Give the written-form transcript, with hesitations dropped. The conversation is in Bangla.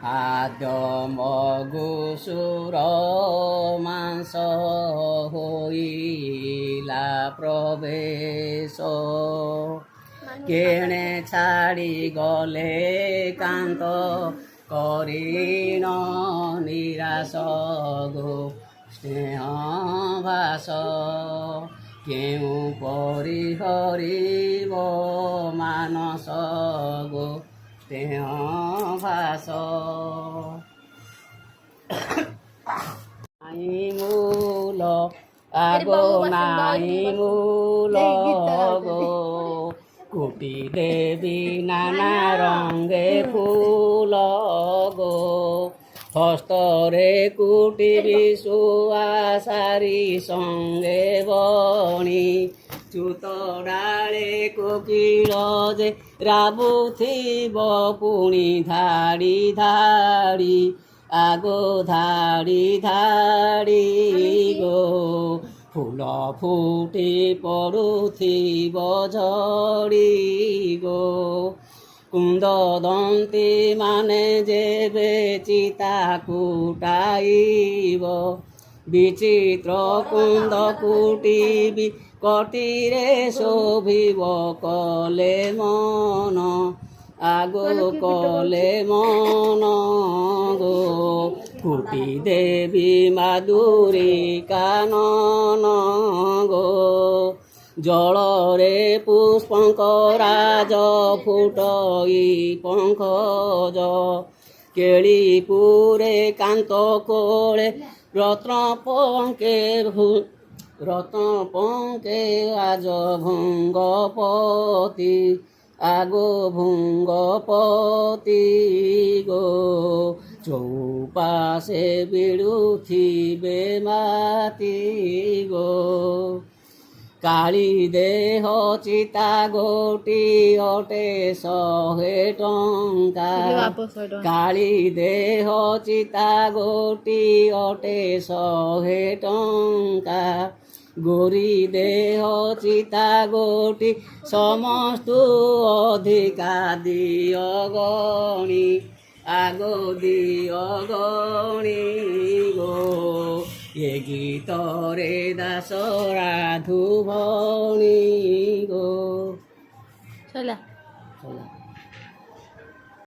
ଖାଦ୍ୟ ମଗୁସୁର ମାଂସ ହୋଇଲା ପ୍ରବେଶ କେଣେ ଛାଡ଼ି ଗଲେ କାନ୍ତ କରିଣ ନିରାଶ ଗো ସ୍ନେହ ଭାସ କେଉଁ ପରିହରିବ ମାନସ ଗো ସ୍ନେହ ଭାସ ନାଇଁ ମୂଲ ଆଗ ନାଇଁ ମୂଲ গো কুটি দেবী নানা রঙে ফুল গো হস্তরে কুটিবি সুয়াসারি সঙ্গে বণী চুত ডালে কোকিল যে রাবুথিব পুଣି ধাড়ি ধাড়ি আগো ধাড়ি ধাড়ি গো ফুল ফুটি পড়ুথিব ঝড়ি গো কুন্দ দন্তী মানে যেবে চিতা কুটাইব বিচিত্র কুন্দ কুটিবি কটিরে শোভিব কলে মন আগো কলে মন গো কুটি দেবী মাদুরী কানন গো জলরে পুষ্পঙ্ক রাজ ফুটই পঙ্কজ কেଳିপুরে কান্ত কোলে রত্ন পঙ্কে আজ ভঙ্গপতি আগো ভঙ্গপতি গো চৌপাশে বিড়ুথিবে মাতি গো কালী দেহ চিতা গোটি অটে 100 টঙ্কা কালী দেহ চিতা গোটি অটে 100 টঙ্কা গোরি দেহ চিতা গোটি সমস্ত অধিকা দিয় গণি আগো দিয় গণি গো এ গীতরে দাস রাধু ভণি গো।